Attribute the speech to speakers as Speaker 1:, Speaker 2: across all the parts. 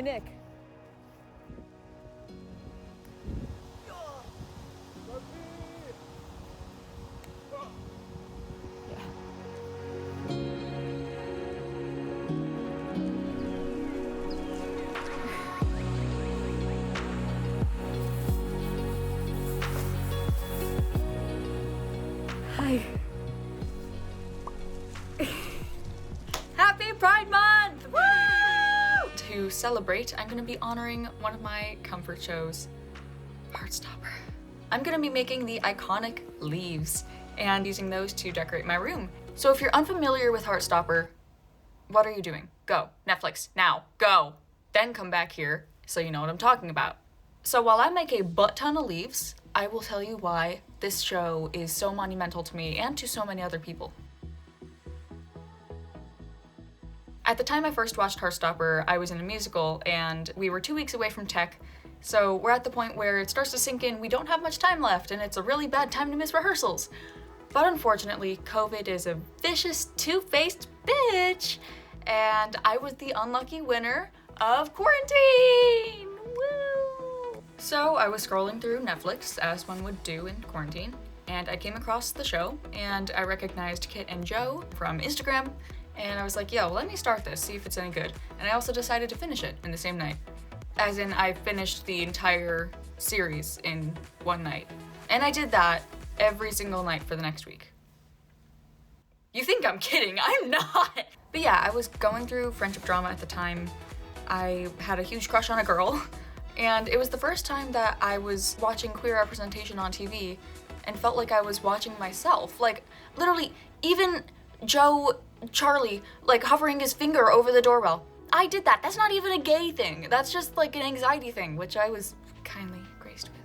Speaker 1: my Nick. Hi. Happy Pride Month! Woo! To celebrate, I'm gonna be honoring one of my comfort shows, Heartstopper. I'm gonna be making the iconic leaves and using those to decorate my room. So if you're unfamiliar with Heartstopper, what are you doing? Go. Netflix, now, go. Then come back here so you know what I'm talking about. So while I make a butt ton of leaves, I will tell you why this show is so monumental to me and to so many other people. At the time I first watched Heartstopper, I was in a musical and we were 2 weeks away from tech, so we're at the point where it starts to sink in we don't have much time left and it's a really bad time to miss rehearsals. But unfortunately, COVID is a vicious, two-faced bitch, and I was the unlucky winner of quarantine! Woo! So I was scrolling through Netflix, as one would do in quarantine, and I came across the show, and I recognized Kit and Joe from Instagram, and I was like, yo, let me start this, see if it's any good. And I also decided to finish it in the same night. As in, I finished the entire series in one night. And I did that every single night for the next week. You think I'm kidding, I'm not! But yeah, I was going through friendship drama at the time. I had a huge crush on a girl, and it was the first time that I was watching queer representation on TV and felt like I was watching myself. Like, literally, even Charlie, like, hovering his finger over the doorbell. I did that. That's not even a gay thing. That's just, like, an anxiety thing, which I was kindly graced with.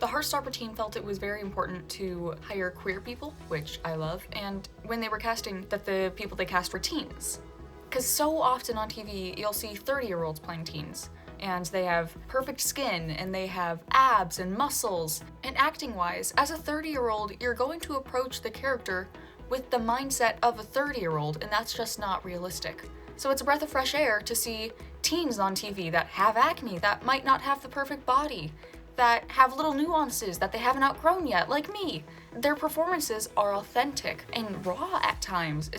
Speaker 1: The Heartstopper team felt it was very important to hire queer people, which I love, and when they were casting, that the people they cast were teens. Because so often on TV, you'll see 30-year-olds playing teens, and they have perfect skin, and they have abs and muscles. And acting-wise, as a 30-year-old, you're going to approach the character with the mindset of a 30-year-old, and that's just not realistic. So it's a breath of fresh air to see teens on TV that have acne, that might not have the perfect body, that have little nuances that they haven't outgrown yet, like me. Their performances are authentic and raw at times.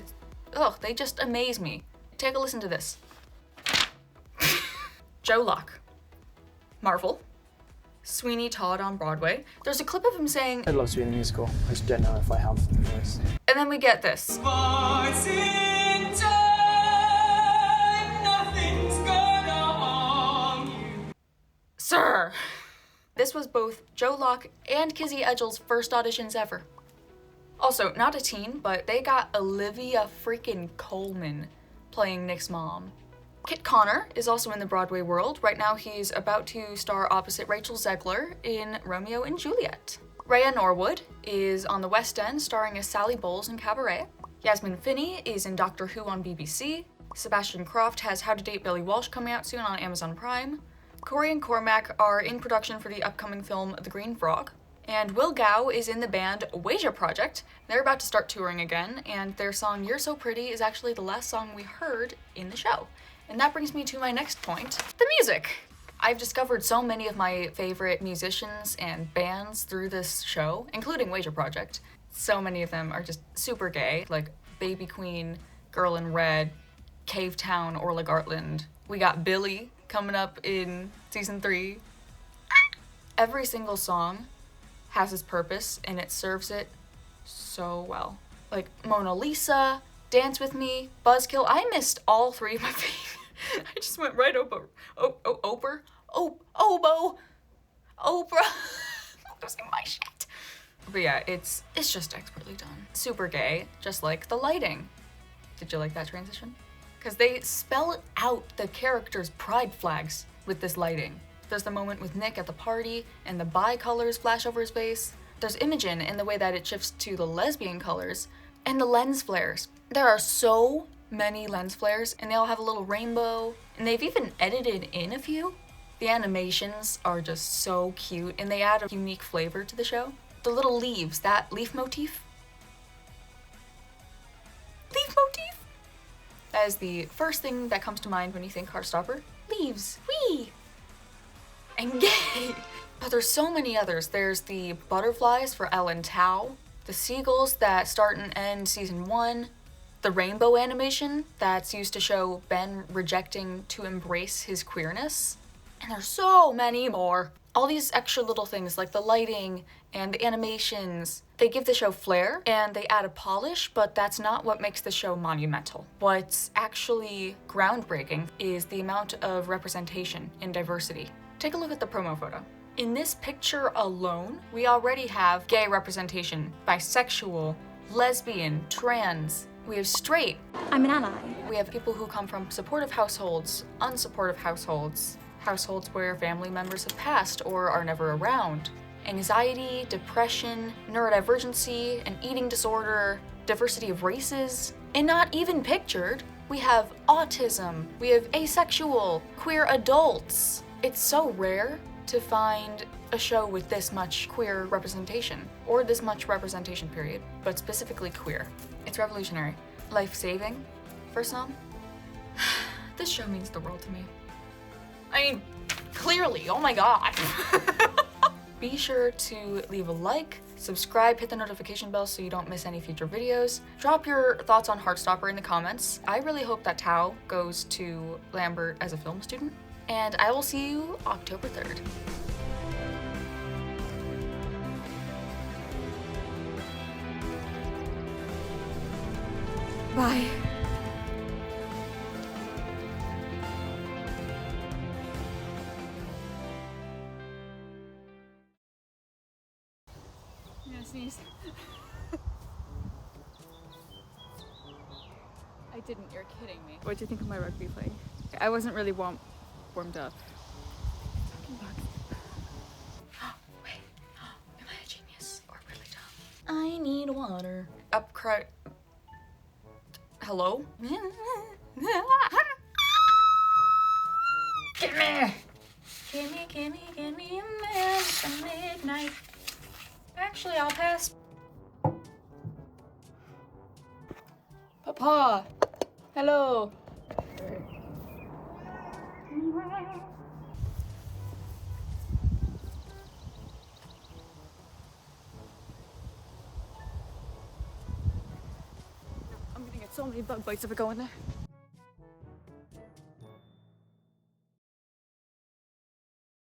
Speaker 1: They just amaze me. Take a listen to this. Joe Locke, Marvel, Sweeney Todd on Broadway. There's a clip of him saying,
Speaker 2: I'd love to be in a musical. I just don't know if I have the voice.
Speaker 1: And then we get this. Sir! This was both Joe Locke and Kizzy Edgel's first auditions ever. Also, not a teen, but they got Olivia freaking Colman playing Nick's mom. Kit Connor is also in the Broadway world. Right now he's about to star opposite Rachel Zegler in Romeo and Juliet. Rhea Norwood is on the West End starring as Sally Bowles in Cabaret. Yasmin Finney is in Doctor Who on BBC. Sebastian Croft has How to Date Billy Walsh coming out soon on Amazon Prime. Corey and Cormac are in production for the upcoming film The Green Frog. And Will Gow is in the band Ouija Project. They're about to start touring again, and their song You're So Pretty is actually the last song we heard in the show. And that brings me to my next point, the music. I've discovered so many of my favorite musicians and bands through this show, including Ouija Project. So many of them are just super gay, like Baby Queen, Girl in Red, Cave Town, Orla Gartland. We got Billy coming up in season 3. Every single song has its purpose and it serves it so well. Like Mona Lisa, Dance With Me, Buzzkill. I missed all 3 of my favorite. I just went right over. Oprah? Oboe? Oprah? Losing my shit. But yeah, it's just expertly done. Super gay, just like the lighting. Did you like that transition? Because they spell out the characters' pride flags with this lighting. There's the moment with Nick at the party, and the bi colors flash over his face. There's Imogen in the way that it shifts to the lesbian colors, and the lens flares. There are so many lens flares, and they all have a little rainbow, and they've even edited in a few. The animations are just so cute, and they add a unique flavor to the show. The little leaves, that leaf motif. That is the first thing that comes to mind when you think Heartstopper. leaves, wee! And gay! But there's so many others. There's the butterflies for Ellen Tao, the seagulls that start and end season 1, the rainbow animation that's used to show Ben rejecting to embrace his queerness, and there's so many more. All these extra little things like the lighting and the animations, they give the show flair and they add a polish, but that's not what makes the show monumental. What's actually groundbreaking is the amount of representation and diversity. Take a look at the promo photo. In this picture alone, we already have gay representation, bisexual, lesbian, trans. We have straight.
Speaker 3: I'm an ally.
Speaker 1: We have people who come from supportive households, unsupportive households, households where family members have passed or are never around. Anxiety, depression, neurodivergency, an eating disorder, diversity of races. And not even pictured, we have autism, we have asexual, queer adults. It's so rare to find a show with this much queer representation, or this much representation period, but specifically queer. It's revolutionary. Life-saving for some. This show means the world to me. I mean, clearly, oh my god. Be sure to leave a like, subscribe, hit the notification bell so you don't miss any future videos. Drop your thoughts on Heartstopper in the comments. I really hope that Tao goes to Lambert as a film student. And I will see you October 3rd.
Speaker 3: Bye.
Speaker 4: I'm gonna sneeze. I didn't, you're kidding me. What do you think of my rugby play? I wasn't really warmed up.
Speaker 1: Wait, am I a genius or really dumb? I need water. Upcry. Hello? Give me a man at midnight. Actually, I'll pass. Papa! Hello!
Speaker 4: I'm gonna get so many bug bites if I go in there.